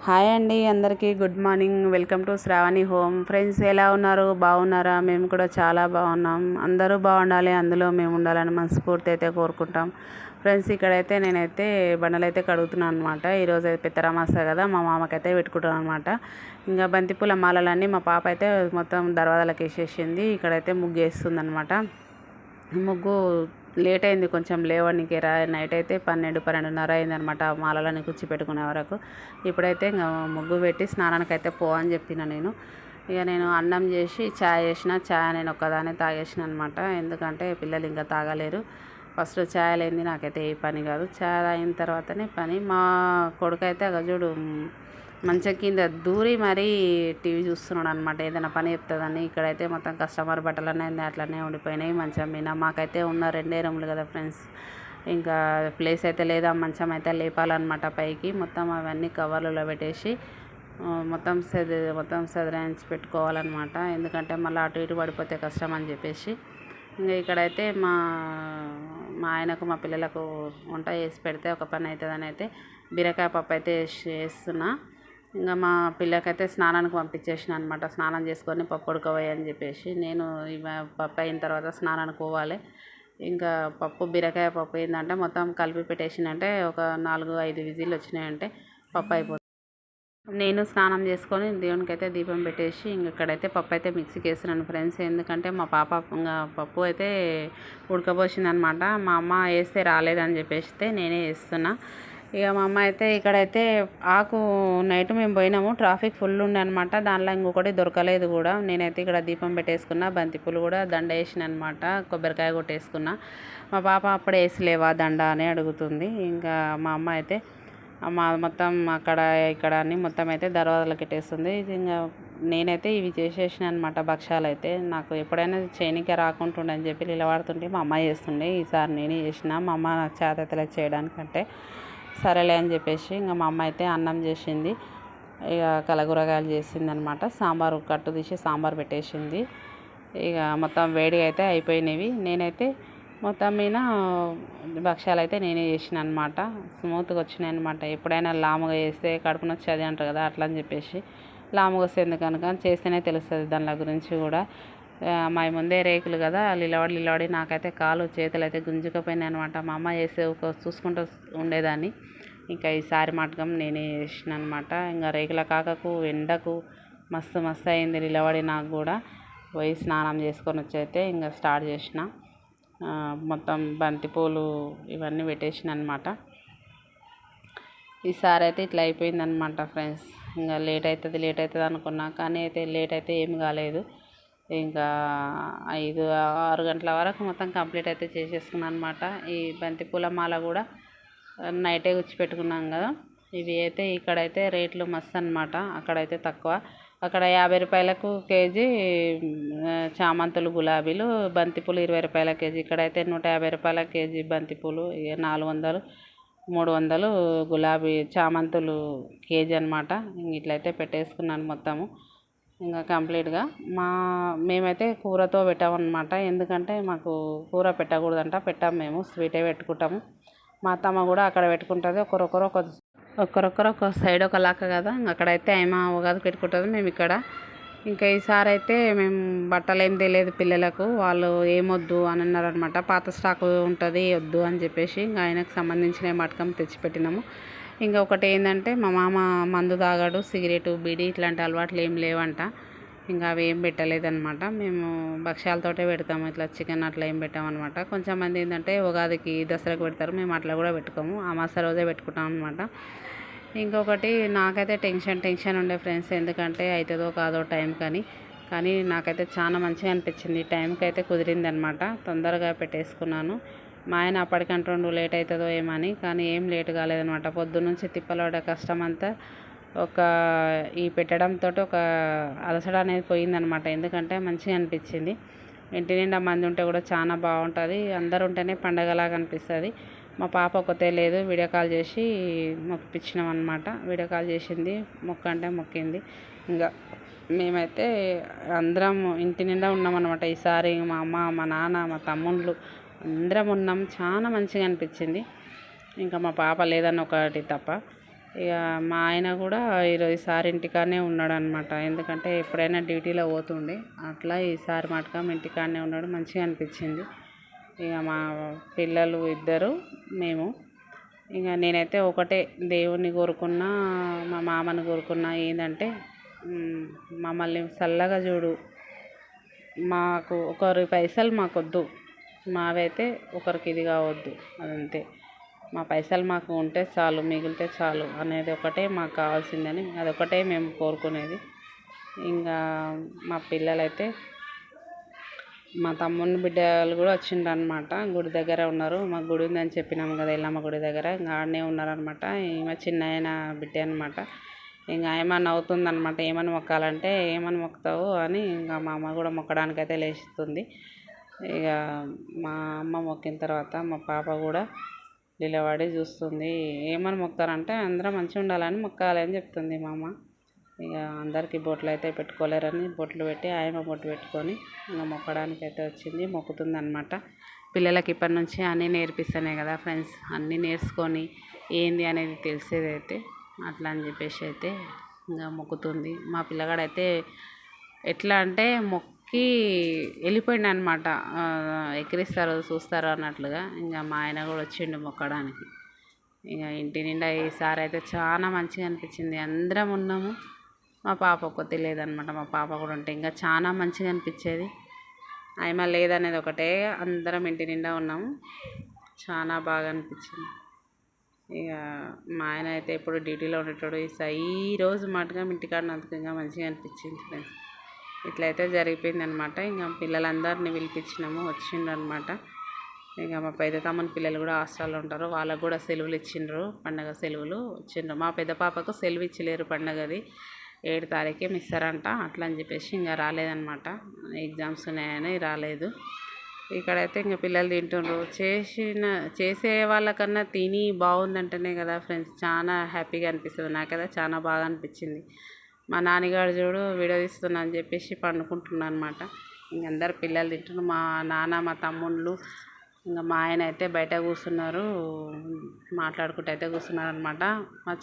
Hi అండి, అందరికీ good morning. Welcome to Shravani home. Friends, ఎలా ఉన్నారు? బాగున్నారా? మేము కూడా చాలా బాగున్నాం. అందరూ బాగుండాలి, అందులో మేము ఉండాలని మనస్ఫూర్తి అయితే కోరుకుంటాం. ఫ్రెండ్స్, ఇక్కడైతే నేనైతే బండలు అయితే కడుగుతున్నాను అనమాట. ఈరోజు అయితే పెద్దరామాస కదా, మా మామకైతే పెట్టుకుంటాను అనమాట. ఇంకా బంతిపూల మాలలన్నీ మా పాప అయితే మొత్తం దర్వాజాలకు వేసేసింది. ఇక్కడైతే ముగ్గు వేస్తుంది అనమాట. ముగ్గు లేట్ అయింది కొంచెం లేవడానికి. నైట్ అయితే 12:30 అయిందనమాట మాలలని కూర్చిపెట్టుకునే వరకు. ఇప్పుడైతే ఇంకా ముగ్గు పెట్టి స్నానానికి అయితే అని చెప్పిన నేను. ఇక నేను అన్నం చేసి ఛాయ్ చేసిన. ఛాయ్ నేను ఒక్కదాన్ని తాగేసిన అనమాట. ఎందుకంటే పిల్లలు ఇంకా తాగలేరు. ఫస్ట్ ఛాయ్ లేనిది నాకైతే ఏ పని కాదు. ఛాయ్ అయిన తర్వాతనే పని. మా కొడుకు అయితే చూడు మంచం కింద దూరి మరీ టీవీ చూస్తున్నాడు అనమాట. ఏదైనా పని చెప్తుందని. ఇక్కడైతే మొత్తం కస్టమర్ బట్టలు అనేది అట్లనే ఉండిపోయినాయి మంచం మీద. మాకైతే ఉన్న 2 రూములు కదా ఫ్రెండ్స్, ఇంకా ప్లేస్ అయితే లేదా. మంచం అయితే లేపాలన్నమాట పైకి. మొత్తం అవన్నీ కవర్లలో పెట్టేసి మొత్తం సదరాయించి పెట్టుకోవాలన్నమాట. ఎందుకంటే మళ్ళీ అటు ఇటు పడిపోతే కష్టం అని చెప్పేసి ఇంకా ఇక్కడైతే మా ఆయనకు మా పిల్లలకు వంట చేసి పెడితే ఒక పని అవుతుందని అయితే బీరకాయ పప్పు అయితే చేస్తున్నా. ఇంకా మా పిల్లకైతే స్నానానికి పంపించేసిన అనమాట. స్నానం చేసుకొని పప్పు ఉడకబోయి అని చెప్పేసి నేను పప్పు అయిన తర్వాత స్నానానికి పోవాలి. ఇంకా బీరకాయ పప్పు ఏంటంటే మొత్తం కలిపి పెట్టేసిందంటే ఒక 4-5 విజిల్లు వచ్చినాయంటే పప్పు అయిపోతుంది. నేను స్నానం చేసుకొని దేవునికి అయితే దీపం పెట్టేసి ఇక్కడైతే పప్పు అయితే మిక్సీకి వేస్తున్నాను ఫ్రెండ్స్. ఎందుకంటే మా పాప ఇంకా పప్పు అయితే ఉడకబోసింది అనమాట. మా అమ్మ వేస్తే రాలేదని చెప్పేస్తే నేనే వేస్తున్నా. ఇక మా అమ్మ అయితే ఇక్కడైతే ఆకు నైట్ మేము పోయినాము, ట్రాఫిక్ ఫుల్ ఉండే అనమాట. దానిలో ఇంకొకటి దొరకలేదు కూడా. నేనైతే ఇక్కడ దీపం పెట్టేసుకున్నా, బంతిపూలు కూడా దండ వేసిన అనమాట, కొబ్బరికాయ కొట్టేసుకున్నా. మా పాప అప్పుడే వేసలేవా దండ అని అడుగుతుంది. ఇంకా మా అమ్మ అయితే మొత్తం అక్కడ ఇక్కడ అని మొత్తం అయితే దర్వాజాలకు పెట్టేస్తుంది. ఇంకా నేనైతే ఇవి చేసేసిన అనమాట. భక్షాలు అయితే నాకు ఎప్పుడైనా చేయనికే రాకుంటుండే అని చెప్పి నిలబడుతుంటే మా అమ్మ చేస్తుండే. ఈసారి నేనే చేసిన. మా అమ్మ నాకు చేతతలే చేయడానికంటే సరేలే అని చెప్పేసి ఇంకా మా అమ్మ అయితే అన్నం చేసింది. ఇక కలగూరగాయలు చేసింది అనమాట. సాంబారు కట్టు తీసి సాంబార్ పెట్టేసింది. ఇక మొత్తం వేడిగా అయితే అయిపోయినవి. నేనైతే మొత్తం మీద భక్షాలు అయితే నేనే చేసిన అనమాట. స్మూత్గా వచ్చినాయి అనమాట. ఎప్పుడైనా లాముగా చేస్తే కడుపు నొచ్చేది అంటారు కదా, అట్లా అని చెప్పేసి లాముగా వస్తే ఎందుకనుక చేస్తేనే తెలుస్తుంది దానిల గురించి కూడా. మా ముందే రేకులు కదా, నిలబడి నాకైతే కాలు చేతులు అయితే గుంజుకపోయినాయి అనమాట. మా అమ్మ చేసే చూసుకుంటూ ఉండేదాన్ని. ఇంకా ఈసారి మటకం నేనే చేసిన అనమాట. ఇంకా రేకుల కాకకు ఎండకు మస్తు అయింది నిలబడి. నాకు కూడా పోయి స్నానం చేసుకొని వచ్చి అయితే ఇంకా స్టార్ట్ చేసిన. మొత్తం బంతిపూలు ఇవన్నీ పెట్టేసిన అనమాట. ఈసారి అయితే ఇట్లా అయిపోయిందనమాట ఫ్రెండ్స్. ఇంకా లేట్ అవుతుంది అనుకున్నా, కానీ అయితే లేట్ అయితే ఏమి కాలేదు. ఇంకా 5-6 గంటల వరకు మొత్తం కంప్లీట్ అయితే చేసేసుకున్నాను అనమాట. ఈ బంతిపూల మాల కూడా నైటే పెట్టుకున్నాం కదా. ఇవి అయితే ఇక్కడైతే రేట్లు మస్తు అనమాట. అక్కడైతే తక్కువ. అక్కడ 50 రూపాయలకు కేజీ చామంతులు, గులాబీలు. బంతిపూలు 20 రూపాయల కేజీ. ఇక్కడైతే 150 రూపాయల కేజీ బంతిపూలు. 400-300 గులాబీ చామంతులు కేజీ అనమాట. ఇట్లయితే పెట్టేసుకున్నాను మొత్తము. ఇంకా కంప్లీట్గా మేమైతే కూరతో పెట్టామన్నమాట. ఎందుకంటే మాకు కూర పెట్టకూడదంట. పెట్టాము, మేము స్వీటే పెట్టుకుంటాము. మా అత్తమ్మ కూడా అక్కడ పెట్టుకుంటుంది. ఒక్కరొక్కరు ఒక సైడ్ ఒక లాక్క కదా. అక్కడైతే ఏమో ఉగాది పెట్టుకుంటుంది, మేము ఇక్కడ. ఇంకా ఈసారి అయితే మేము బట్టలు ఏం తెలియదు పిల్లలకు. వాళ్ళు ఏమొద్దు అని అన్నారనమాట. పాత స్టాక్ ఉంటుంది వద్దు అని చెప్పేసి ఇంకా ఆయనకు సంబంధించిన మటకం తెచ్చిపెట్టినాము. ఇంకా ఒకటి ఏంటంటే మా మామ మందు తాగాడు, సిగరెటు, బీడీ ఇట్లాంటి అలవాట్లు ఏం లేవంట. ఇంకా అవి ఏం పెట్టలేదన్నమాట. మేము భక్ష్యాలతోటే పెడతాము, ఇట్లా చికెన్ అట్లా ఏం పెట్టామన్నమాట. కొంచెం మంది ఏంటంటే ఉగాదికి, దసరాకు పెడతారు. మేము అట్లా కూడా పెట్టుకోము, అమాస రోజే పెట్టుకుంటాం అనమాట. ఇంకొకటి నాకైతే టెన్షన్ ఉండే ఫ్రెండ్స్. ఎందుకంటే అవుతుందో కాదో టైం కానీ నాకైతే చాలా మంచిగా అనిపించింది. టైంకి అయితే కుదిరిందనమాట. తొందరగా పెట్టేసుకున్నాను. మా ఆయన అప్పటికంటుండు లేట్ అవుతుందో ఏమని, కానీ ఏం లేట్ కాలేదనమాట. పొద్దున్నుంచి తిప్పలపడ్డ కష్టం అంతా ఈ పెట్టడంతో ఒక అలసట అనేది పోయిందనమాట. ఎందుకంటే మంచిగా అనిపించింది. ఇంటి నిండా మంది ఉంటే కూడా చాలా బాగుంటుంది. అందరు ఉంటేనే పండగలాగా అనిపిస్తుంది. మా పాప ఒకతే లేదు, వీడియో కాల్ చేసి మొక్కిపించినాం అనమాట. వీడియో కాల్ చేసింది, మొక్కింది. ఇంకా మేమైతే అందరం ఇంటి నిండా ఉన్నామన్నమాట ఈసారి. మా అమ్మ, మా నాన్న, మా తమ్ముళ్ళు అందరం ఉన్నాం. చాలా మంచిగా అనిపించింది. ఇంకా మా పాప లేదన్న ఒకటి తప్ప. ఇక మా ఆయన కూడా ఈసారి ఇంటికాడనే ఉన్నాడనమాట. ఎందుకంటే ఎప్పుడైనా డ్యూటీలో పోతుండే, అట్లా ఈసారి మటుకం ఇంటికాడనే ఉన్నాడు. మంచిగా అనిపించింది. ఇక మా పిల్లలు ఇద్దరు, మేము. ఇక నేనైతే ఒకటే దేవుణ్ణి కోరుకున్నా, మా మామని కోరుకున్నా, ఏంటంటే మమ్మల్ని చల్లగా చూడు, మాకు ఒకరి పైసలు మాకొద్దు, మావైతే ఒకరికి ఇది కావద్దు, అదంతే. మా పైసలు మాకు ఉంటే చాలు, మిగిలితే చాలు అనేది ఒకటే మాకు కావాల్సిందని, అదొకటే మేము కోరుకునేది. ఇంకా మా పిల్లలైతే, మా తమ్ముని బిడ్డలు కూడా వచ్చిండ్రు అనమాట. గుడి దగ్గర ఉన్నారు. మాకు గుడి ఉందని చెప్పినాము కదా, ఎల్లమ్మ గుడి దగ్గర. ఇంకా ఆడనే ఉన్నారనమాట. ఈమె చిన్న ఆయన బిడ్డ అనమాట. ఇంకా ఏమన్నా అవుతుందనమాట. ఏమని మొక్కాలంటే, ఏమని మొక్కుతావు అని ఇంకా మా అమ్మ కూడా మొక్కడానికైతే లేస్తుంది. ఇక మా అమ్మ మొక్కిన తర్వాత మా పాప కూడా నిలబడి చూస్తుంది. ఏమని మొక్కుతారంటే, అందరం మంచిగా ఉండాలని మొక్కాలి అని చెప్తుంది మా అమ్మ. ఇక అందరికీ బొట్లు అయితే పెట్టుకోలేరని బొట్లు పెట్టి, ఆయమ్మ బొట్టు పెట్టుకొని ఇంకా మొక్కడానికి అయితే వచ్చింది, మొక్కుతుంది అనమాట. పిల్లలకి ఇప్పటి నుంచి అన్నీ నేర్పిస్తానే కదా ఫ్రెండ్స్, అన్నీ నేర్చుకొని ఏంది అనేది తెలిసేదైతే అట్లా అని చెప్పేసి అయితే ఇంకా మొక్కుతుంది. మా పిల్లగాడైతే ఎట్లా అంటే మొక్కి వెళ్ళిపోయిండు అనమాట. ఎక్కిరిస్తారు చూస్తారు అన్నట్లుగా. ఇంకా మా ఆయన కూడా వచ్చిండు మొక్కడానికి. ఇక ఇంటి నిండా ఈసారి అయితే చాలా మంచిగా అనిపించింది. అందరం ఉన్నాము. మా పాప ఒక్కతే లేదనమాట. మా పాప కూడా ఉంటే ఇంకా చాలా మంచిగా అనిపించేది. ఆమె లేదనేది ఒకటే, అందరం ఇంటి నిండా ఉన్నాము. చాలా బాగా అనిపించింది. ఇక మా ఆయన అయితే ఎప్పుడు డ్యూటీలో ఉండేటోడు. ఈ రోజు మటుగా ఇంటికాడినందుకు ఇంకా మంచిగా అనిపించింది ఫ్రెండ్స్. ఇట్లయితే జరిగిపోయింది అనమాట. ఇంకా పిల్లలందరినీ పిలిపించినాము, వచ్చిండ్రు అనమాట. ఇక మా పెద్ద తమ్ముని పిల్లలు కూడా హాస్టల్లో ఉంటారు. వాళ్ళకు కూడా సెలవులు ఇచ్చిండ్రు, పండగ సెలవులు వచ్చిండ్రు. మా పెద్ద పాపకు సెలవు ఇచ్చలేరు, పండగది 7 తారీఖే ఇస్తారంట. అట్లా అని చెప్పేసి ఇంకా రాలేదన్నమాట. ఎగ్జామ్స్ ఉన్నాయని రాలేదు. ఇక్కడైతే ఇంకా పిల్లలు తింటుండ్రు. చేసే వాళ్ళకన్నా తిని బాగుందంటేనే కదా ఫ్రెండ్స్ చాలా హ్యాపీగా అనిపిస్తుంది. నాకైతే చాలా బాగా అనిపించింది. మా నాన్నగారు చూడు వీడియో తీస్తున్నా అని చెప్పేసి పండుకుంటున్నా అనమాట. ఇంక అందరు పిల్లలు తింటున్నారు. మా నాన్న, మా తమ్ముళ్ళు, ఇంకా మా ఆయన అయితే బయట కూర్చున్నారు, మాట్లాడుకుంటూ అయితే కూర్చున్నారు అనమాట. మా